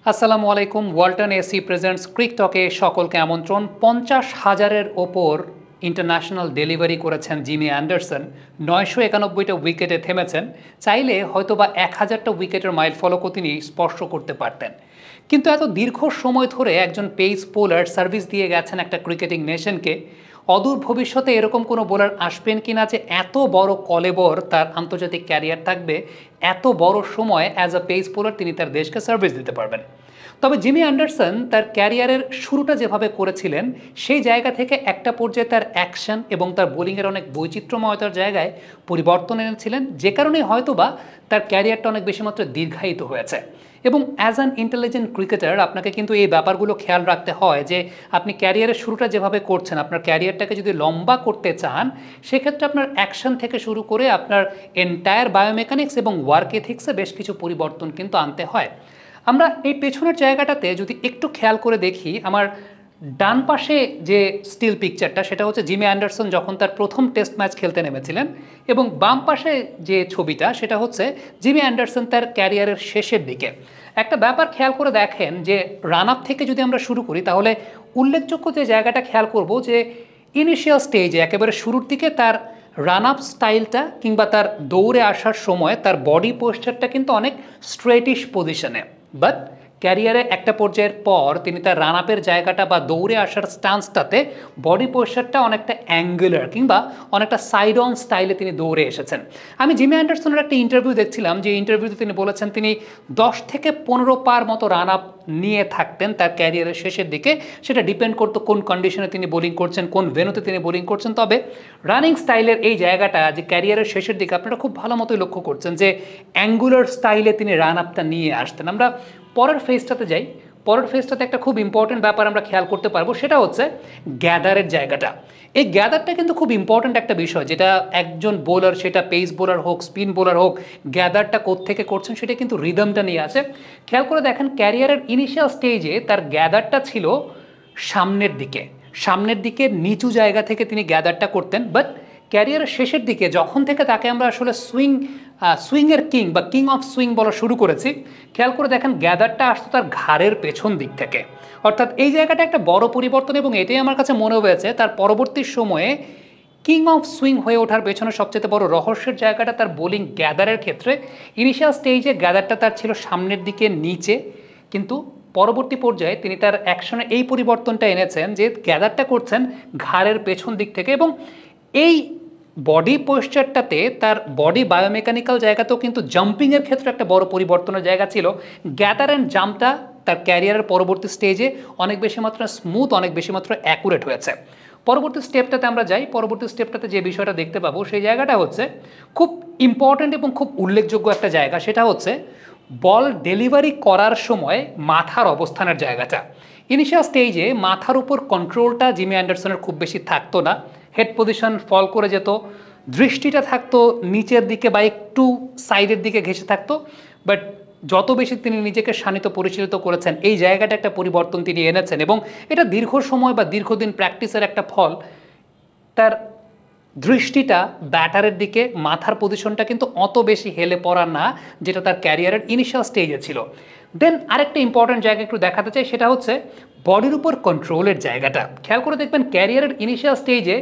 আসসালামু আলাইকুম। Walton AC presents ক্রিক টকে সকলকে আমন্ত্রণ। 50,000-এর ওপর ইন্টারন্যাশনাল ডেলিভারি করেছেন জিমি অ্যান্ডারসন। 991টা উইকেটে থেমেছেন। চাইলে হয়তোবা 1000টা উইকেটের মাইল ফলকও তিনি স্পর্শ করতে পারতেন, কিন্তু এত দীর্ঘ সময় ধরে একজন পেস বোলার সার্ভিস দিয়ে গেছেন একটা ক্রিকেটিং নেশনকে। অদূর ভবিষ্যতে এরকম কোনো বোলার আসবেন কিনা যে এত বড় কলেবর তার আন্তর্জাতিক ক্যারিয়ার থাকবে, এত বড় সময় অ্যাজ আ পেস বোলার তিনি তার দেশকে সার্ভিস দিতে পারবেন। তবে জিমি অ্যান্ডারসন তার ক্যারিয়ারের শুরুটা যেভাবে করেছিলেন সেই জায়গা থেকে একটা পর্যায়ে তার অ্যাকশন এবং তার বোলিংয়ের অনেক বৈচিত্র্যময়তার জায়গায় পরিবর্তন এনেছিলেন, যে কারণে হয়তোবা তার ক্যারিয়ারটা অনেক বেশি মাত্রায় দীর্ঘায়িত হয়েছে। এবং অ্যাজ অ্যান ইন্টেলিজেন্ট ক্রিকেটার আপনাকে কিন্তু এই ব্যাপারগুলো খেয়াল রাখতে হয় যে আপনি ক্যারিয়ারের শুরুটা যেভাবে করছেন, আপনার ক্যারিয়ারটাকে যদি লম্বা করতে চান সেক্ষেত্রে আপনার অ্যাকশন থেকে শুরু করে আপনার এন্টায়ার বায়োমেকানিক্স এবং ওয়ার্ক এথিক্সে বেশ কিছু পরিবর্তন কিন্তু আনতে হয়। আমরা এই পেছনের জায়গাটাতে যদি একটু খেয়াল করে দেখি, আমার ডান পাশে যে স্টিল পিকচারটা সেটা হচ্ছে জিমি অ্যান্ডারসন যখন তার প্রথম টেস্ট ম্যাচ খেলতে নেমেছিলেন, এবং বাম পাশে যে ছবিটা সেটা হচ্ছে জিমি অ্যান্ডারসন তার ক্যারিয়ারের শেষের দিকে। একটা ব্যাপার খেয়াল করে দেখেন যে রান আপ থেকে যদি আমরা শুরু করি তাহলে উল্লেখযোগ্য যে জায়গাটা খেয়াল করব যে ইনিশিয়াল স্টেজে একেবারে শুরুর দিকে তার রান আপ স্টাইলটা কিংবা তার দৌড়ে আসার সময় তার বডি পোস্টারটা কিন্তু অনেক স্ট্রেটিশ পজিশনে, বাট ক্যারিয়ারে একটা পর্যায়ের পর তিনি তার রান আপের জায়গাটা বা দৌড়ে আসার স্টান্সটাতে বডি পোস্টারটা অনেকটা অ্যাঙ্গুলার কিংবা অনেকটা সাইড অন স্টাইলে তিনি দৌড়ে এসেছেন। আমি জিমি অ্যান্ডারসনের একটা ইন্টারভিউ দেখছিলাম, যে ইন্টারভিউতে তিনি বলেছেন তিনি 10 থেকে 15 পার মতো রান আপ নিয়ে থাকতেন তার ক্যারিয়ারের শেষের দিকে। সেটা ডিপেন্ড করতো কোন কন্ডিশনে তিনি বোলিং করছেন, কোন ভেন্যুতে তিনি বোলিং করছেন। তবে রানিং স্টাইলের এই জায়গাটা যে ক্যারিয়ারের শেষের দিকে আপনারা খুব ভালো মতোই লক্ষ্য করছেন যে অ্যাঙ্গুলার স্টাইলে তিনি রান আপটা নিয়ে আসতেন। আমরা পরের ফেজটাতে যাই। পরের ফেজটাতে একটা খুব ইম্পর্টেন্ট ব্যাপার আমরা খেয়াল করতে পারবো, সেটা হচ্ছে গ্যাদারের জায়গাটা। এই গ্যাদারটা কিন্তু খুব ইম্পর্টেন্ট একটা বিষয়, যেটা একজন বোলার, সেটা পেস বোলার হোক স্পিন বোলার হোক, গ্যাদারটা কোত্থেকে করছেন সেটা কিন্তু রিদমটা নিয়ে আছে। খেয়াল করে দেখেন ক্যারিয়ারের ইনিশিয়াল স্টেজে তার গ্যাদারটা ছিল সামনের দিকে নিচু জায়গা থেকে তিনি গ্যাদারটা করতেন, বাট ক্যারিয়ারের শেষের দিকে যখন থেকে তাকে আমরা আসলে সুইংয়ের কিং বা কিং অফ সুইং বলা শুরু করেছি, খেয়াল করে দেখেন গ্যাদারটা আসতো তার ঘাড়ের পেছন দিক থেকে। অর্থাৎ এই জায়গাটা একটা বড় পরিবর্তন, এবং এটাই আমার কাছে মনে হয়েছে তার পরবর্তী সময়ে কিং অফ সুইং হয়ে ওঠার পেছনে সবচেয়ে বড় রহস্যের জায়গাটা তার বোলিং গ্যাদারের ক্ষেত্রে। ইনিশিয়াল স্টেজে গ্যাদারটা তার ছিল সামনের দিকে নিচে, কিন্তু পরবর্তী পর্যায়ে তিনি তার অ্যাকশনে এই পরিবর্তনটা এনেছেন যে গ্যাদারটা করছেন ঘাড়ের পেছন দিক থেকে, এবং এই বডি পোস্টারটাতে তার বডি বায়োমেকানিক্যাল জায়গাতেও কিন্তু জাম্পিংয়ের ক্ষেত্রে একটা বড় পরিবর্তনের জায়গা ছিল। গ্যাদার অ্যান্ড জাম্পটা তার ক্যারিয়ারের পরবর্তী স্টেজে অনেক বেশি মাত্রা স্মুথ, অনেক বেশি মাত্রা অ্যাকুরেট হয়েছে। পরবর্তী স্টেপটাতে আমরা যাই। পরবর্তী স্টেপটাতে যে বিষয়টা দেখতে পাবো সেই জায়গাটা হচ্ছে খুব ইম্পর্ট্যান্ট এবং খুব উল্লেখযোগ্য একটা জায়গা, সেটা হচ্ছে বল ডেলিভারি করার সময় মাথার অবস্থানের জায়গাটা। ইনিশিয়াল স্টেজে মাথার উপর কন্ট্রোলটা জিমি অ্যান্ডারসনের খুব বেশি থাকতো না, হেড পজিশন ফল করে যেত, দৃষ্টিটা থাকতো নিচের দিকে বা একটু সাইডের দিকে ঘেঁষে থাকতো। বাট যত বেশি তিনি নিজেকে শানিত পরিচালিত করেছেন এই জায়গাটা একটা পরিবর্তন তিনি এনেছেন, এবং এটা দীর্ঘ সময় বা দীর্ঘদিন প্র্যাকটিসের একটা ফল। তার দৃষ্টিটা ব্যাটারের দিকে, মাথার পজিশনটা কিন্তু অত বেশি হেলে পড়া না, যেটা তার ক্যারিয়ারের ইনিশিয়াল স্টেজে ছিল। দেন আরেকটা ইম্পর্টেন্ট জায়গা একটু দেখাতে চাই, সেটা হচ্ছে বডির উপর কন্ট্রোলের জায়গাটা। খেয়াল করে দেখবেন ক্যারিয়ারের ইনিশিয়াল স্টেজে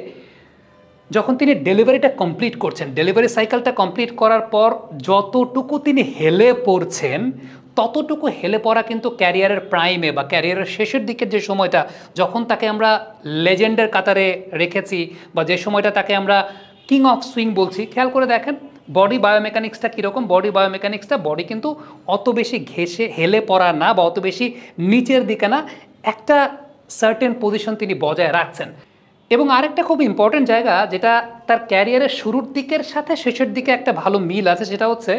যখন তিনি ডেলিভারিটা কমপ্লিট করছেন, ডেলিভারি সাইকেলটা কমপ্লিট করার পর যতটুকু তিনি হেলে পড়ছেন ততটুকু হেলে পড়া কিন্তু ক্যারিয়ারের প্রাইমে বা ক্যারিয়ারের শেষের দিকের যে সময়টা, যখন তাকে আমরা লেজেন্ডের কাতারে রেখেছি বা যে সময়টা তাকে আমরা কিং অফ সুইং বলছি, খেয়াল করে দেখেন বডি বায়োমেকানিক্সটা কীরকম। বডি কিন্তু অত বেশি ঘেঁষে হেলে পড়া না বা অত বেশি নিচের দিকে না, একটা সার্টেন পজিশন তিনি বজায় রাখছেন। এবং আরেকটা খুব ইম্পর্টেন্ট জায়গা যেটা তার ক্যারিয়ারের শুরুর দিকের সাথে শেষের দিকে একটা ভালো মিল আছে, সেটা হচ্ছে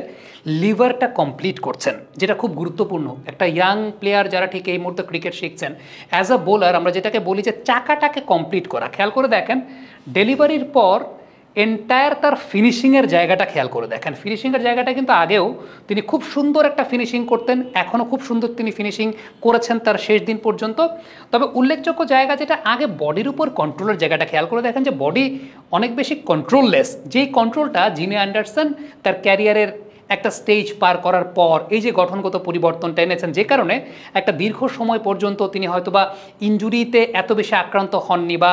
লিভারটা কমপ্লিট করছেন, যেটা খুব গুরুত্বপূর্ণ। একটা ইয়াং প্লেয়ার যারা ঠিক এই মুহূর্তে ক্রিকেট শিখছেন, অ্যাজ আ বোলার আমরা যেটাকে বলি যে চাকাটাকে কমপ্লিট করা। খেয়াল করে দেখেন ডেলিভারির পর এন্টায়ার তার ফিনিশিংয়ের জায়গাটা খেয়াল করে দেখেন। ফিনিশিংয়ের জায়গাটা কিন্তু আগেও তিনি খুব সুন্দর একটা ফিনিশিং করতেন, এখনও খুব সুন্দর তিনি ফিনিশিং করেছেন তার শেষ দিন পর্যন্ত। তবে উল্লেখযোগ্য জায়গা যেটা আগে বডির উপর কন্ট্রোলের জায়গাটা খেয়াল করে দেখেন যে বডি অনেক বেশি কন্ট্রোললেস, যেই কন্ট্রোলটা জিমি অ্যান্ডারসন তার ক্যারিয়ারের একটা স্টেজ পার করার পর এই যে গঠনগত পরিবর্তনটা এনেছেন, যে কারণে একটা দীর্ঘ সময় পর্যন্ত তিনি হয়তোবা ইনজুরিতে এত বেশি আক্রান্ত হননি বা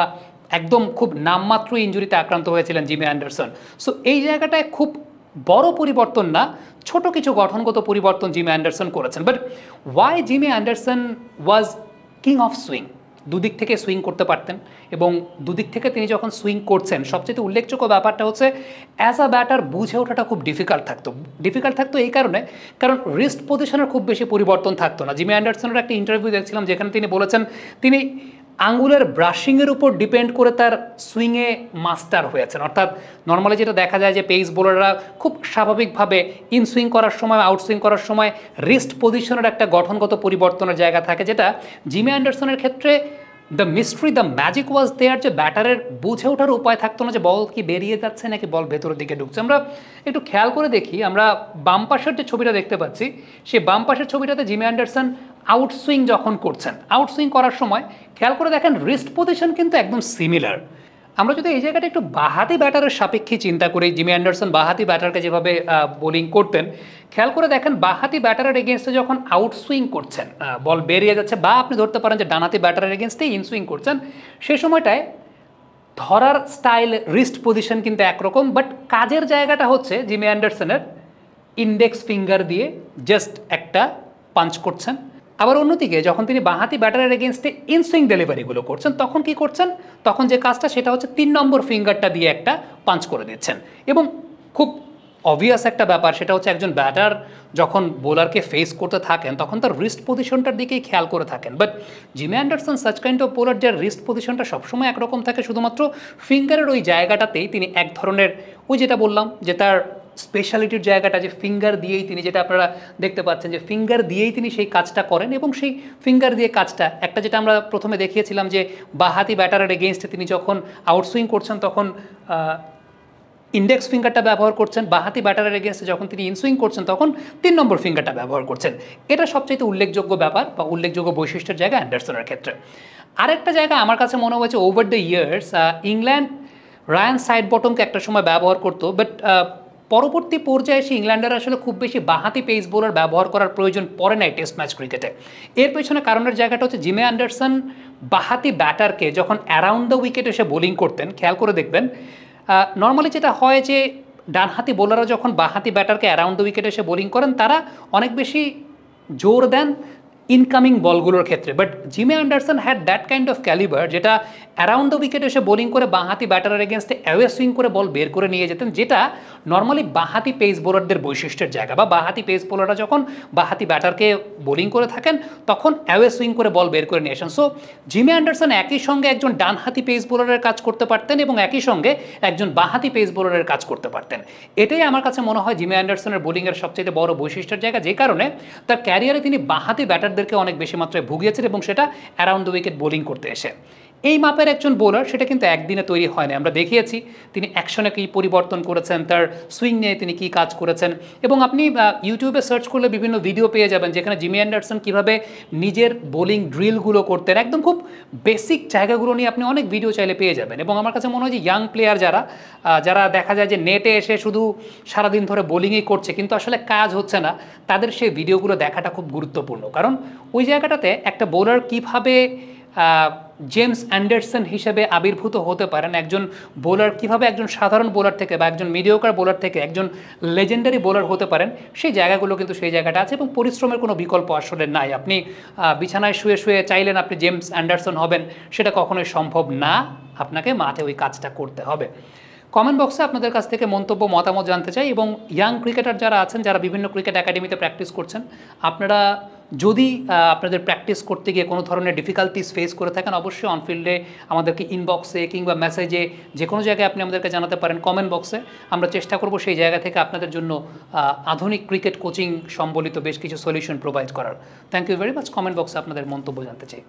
একদম খুব নামমাত্র ইনজুরিতে আক্রান্ত হয়েছিলেন জিমি অ্যান্ডারসন। সো এই জায়গাটায় খুব বড় পরিবর্তন না, ছোট কিছু গঠনগত পরিবর্তন জিমি অ্যান্ডারসন করেছেন। But why Jimmy Anderson was king of swing? দুদিক থেকে সুইং করতে পারতেন, এবং দুদিক থেকে তিনি যখন সুইং করছেন সবচেয়ে উল্লেখযোগ্য ব্যাপারটা হচ্ছে অ্যাজ আ ব্যাটার বুঝে ওঠাটা খুব ডিফিকাল্ট থাকতো এই কারণ রিস্ট পজিশনের খুব বেশি পরিবর্তন থাকতো না। জিমি অ্যান্ডারসনের একটা ইন্টারভিউ দেখছিলাম যেখানে তিনি বলেছেন তিনি আঙ্গুলের ব্রাশিংয়ের উপর ডিপেন্ড করে তার সুইংয়ে মাস্টার হয়েছেন। অর্থাৎ নর্মালি যেটা দেখা যায় যে পেস বোলাররা খুব স্বাভাবিকভাবে ইন সুইং করার সময়, আউট সুইং করার সময় রিস্ট পজিশনের একটা গঠনগত পরিবর্তনের জায়গা থাকে, যেটা জিমি অ্যান্ডারসনের ক্ষেত্রে দ্য মিস্ট্রি, দ্য ম্যাজিক ওয়াজ দেয়ার, যে ব্যাটারের বুঝে ওঠার উপায় থাকতো না যে বল কি বেরিয়ে যাচ্ছে নাকি বল ভেতরের দিকে ঢুকছে। আমরা একটু খেয়াল করে দেখি, আমরা বাম পাশের যে ছবিটা দেখতে পাচ্ছি সেই বাম পাশের ছবিটাতে জিমি অ্যান্ডারসন আউট সুইং যখন করছেন, আউট সুইং করার সময় খেয়াল করে দেখেন রিস্ট পজিশন কিন্তু একদম সিমিলার। আমরা যদি এই জায়গাটা একটু বাহাতি ব্যাটারের সাপেক্ষে চিন্তা করি, জিমি অ্যান্ডারসন বাহাতি ব্যাটারকে যেভাবে বোলিং করতেন, খেয়াল করে দেখেন বাহাতি ব্যাটারের এগেনস্টে যখন আউট সুইং করছেন, বল বেরিয়ে যাচ্ছে, বা আপনি ধরতে পারেন যে ডানাতি ব্যাটারের এগেনস্টে ইন সুইং করছেন, সে সময়টায় ধরার স্টাইল, রিস্ট পজিশন কিন্তু একরকম, বাট কাজের জায়গাটা হচ্ছে জিমি অ্যান্ডারসনের ইন্ডেক্স ফিঙ্গার দিয়ে জাস্ট একটা পাঞ্চ করছেন। আবার অন্যদিকে যখন তিনি বাঁহাতি ব্যাটারের এগেনস্টে ইনসুইং ডেলিভারিগুলো করছেন তখন কি করছেন, তখন যে কাজটা সেটা হচ্ছে 3 নম্বর ফিঙ্গারটা দিয়ে একটা পাঞ্চ করে দিচ্ছেন। এবং খুব অবভিয়াস একটা ব্যাপার, সেটা হচ্ছে একজন ব্যাটার যখন বোলারকে ফেস করতে থাকেন তখন তার রিস্ট পজিশনটার দিকেই খেয়াল করে থাকেন। But Jimmy Anderson such kind of bowler যার রিস্ট পজিশনটা সবসময় একরকম থাকে, শুধুমাত্র ফিঙ্গারের ওই জায়গাটাতেই তিনি এক ধরনের, ওই যেটা বললাম যে তার স্পেশালিটির জায়গাটা, যে ফিঙ্গার দিয়েই তিনি, যেটা আপনারা দেখতে পাচ্ছেন যে ফিঙ্গার দিয়েই তিনি সেই কাজটা করেন, এবং সেই ফিঙ্গার দিয়ে কাজটা একটা, যেটা আমরা প্রথমে দেখিয়েছিলাম যে বাঁহাতি ব্যাটারের এগেনস্টে তিনি যখন আউটসুইং করছেন তখন ইন্ডেক্স ফিঙ্গারটা ব্যবহার করছেন, বাঁহাতি ব্যাটারের এগেনস্টে যখন তিনি ইনসুইং করছেন তখন 3 নম্বর ফিঙ্গারটা ব্যবহার করছেন। এটা সবচেয়ে উল্লেখযোগ্য ব্যাপার বা উল্লেখযোগ্য বৈশিষ্ট্যের জায়গা অ্যান্ডারসনের ক্ষেত্রে। আরেকটা জায়গা আমার কাছে মনে হয়েছে over the years England Ryan সাইড বটমকে একটা সময় ব্যবহার করতো, বাট পরবর্তী পর্যায়ে এসে ইংল্যান্ডের আসলে খুব বেশি বাঁহাতি পেস বোলার ব্যবহার করার প্রয়োজন পড়ে নাই টেস্ট ম্যাচ ক্রিকেটে। এর পেছনে কারণের জায়গাটা হচ্ছে জিমি অ্যান্ডারসন বাঁহাতি ব্যাটারকে যখন অ্যারাউন্ড দ্য উইকেট এসে বোলিং করতেন, খেয়াল করে দেখবেন নর্মালি যেটা হয় যে ডানহাতি বোলাররা যখন বাঁহাতি ব্যাটারকে অ্যারাউন্ড দ্য উইকেট এসে বোলিং করেন তারা অনেক বেশি জোর দেন ইনকামিং বলগুলোর ক্ষেত্রে। But Jimmy Anderson had that kind of calibre, যেটা অ্যারাউন্ড দ্য উইকেট এসে বোলিং করে বাঁহাতি ব্যাটারের এগেনস্টে অ্যাওয়ে সুইং করে বল বের করে নিয়ে যেতেন, যেটা নর্মালি বাঁহাতি পেস বোলারদের বৈশিষ্ট্যের জায়গা, বা বাঁহাতি পেস বোলাররা যখন বাঁহাতি ব্যাটারকে বোলিং করে থাকেন তখন অ্যাওয়ে সুইং করে বল বের করে নিয়ে আসেন। সো জিমি অ্যান্ডারসন একই সঙ্গে একজন ডানহাতি পেস বোলারের কাজ করতে পারতেন এবং একই সঙ্গে একজন বাঁহাতি পেস বোলারের কাজ করতে পারতেন। এটাই আমার কাছে মনে হয় জিমি অ্যান্ডারসনের বোলিংয়ের সবচেয়ে বড় বৈশিষ্ট্যের জায়গা, যে কারণে তার ক্যারিয়ারে তিনি বাঁহাতি ব্যাটারদেরকে অনেক বেশি মাত্রায় ভুগিয়েছেন, এবং সেটা অ্যারাউন্ড দ্য উইকেট বোলিং করতে এসে। এই মাপের একজন বোলার সেটা কিন্তু একদিনে তৈরি হয় না। আমরা দেখিয়েছি তিনি অ্যাকশনে কী পরিবর্তন করেছেন, তার সুইং নিয়ে তিনি কী কাজ করেছেন, এবং আপনি ইউটিউবে সার্চ করলে বিভিন্ন ভিডিও পেয়ে যাবেন যেখানে জিমি অ্যান্ডারসন কীভাবে নিজের বোলিং ড্রিলগুলো করতেন, একদম খুব বেসিক জায়গাগুলো নিয়ে আপনি অনেক ভিডিও চাইলে পেয়ে যাবেন। এবং আমার কাছে মনে হয় যে ইয়াং প্লেয়ার যারা দেখা যায় যে নেটে এসে শুধু সারাদিন ধরে বোলিংই করছে কিন্তু আসলে কাজ হচ্ছে না, তাদের সেই ভিডিওগুলো দেখাটা খুব গুরুত্বপূর্ণ। কারণ ওই জায়গাটাতে একটা বোলার কীভাবে জেমস অ্যান্ডারসন হিসেবে আবির্ভূত হতে পারেন, একজন বোলার কীভাবে একজন সাধারণ বোলার থেকে বা একজন মিডিওকার বোলার থেকে একজন লেজেন্ডারি বোলার হতে পারেন, সেই জায়গাগুলো কিন্তু সেই জায়গাটা আছে, এবং পরিশ্রমের কোনো বিকল্প আসলে নাই। আপনি বিছানায় শুয়ে শুয়ে চাইলেন আপনি জেমস অ্যান্ডারসন হবেন, সেটা কখনোই সম্ভব না, আপনাকে মাঠে ওই কাজটা করতে হবে। কমেন্ট বক্সে আপনাদের কাছ থেকে মন্তব্য, মতামত জানতে চাই, এবং ইয়াং ক্রিকেটার যারা আছেন, যারা বিভিন্ন ক্রিকেট একাডেমিতে প্র্যাকটিস করছেন, আপনারা যদি আপনাদের প্র্যাকটিস করতে গিয়ে কোনো ধরনের ডিফিকাল্টিস ফেস করে থাকেন অবশ্যই অনফিল্ডে আমাদেরকে ইনবক্সে কিংবা মেসেজে যে কোনো জায়গায় আপনি আমাদেরকে জানাতে পারেন, কমেন্ট বক্সে। আমরা চেষ্টা করব সেই জায়গা থেকে আপনাদের জন্য আধুনিক ক্রিকেট কোচিং সম্বলিত বেশ কিছু সলিউশন প্রোভাইড করার। Thank you very much. Comment বক্সে আপনাদের মন্তব্য জানতে চাই।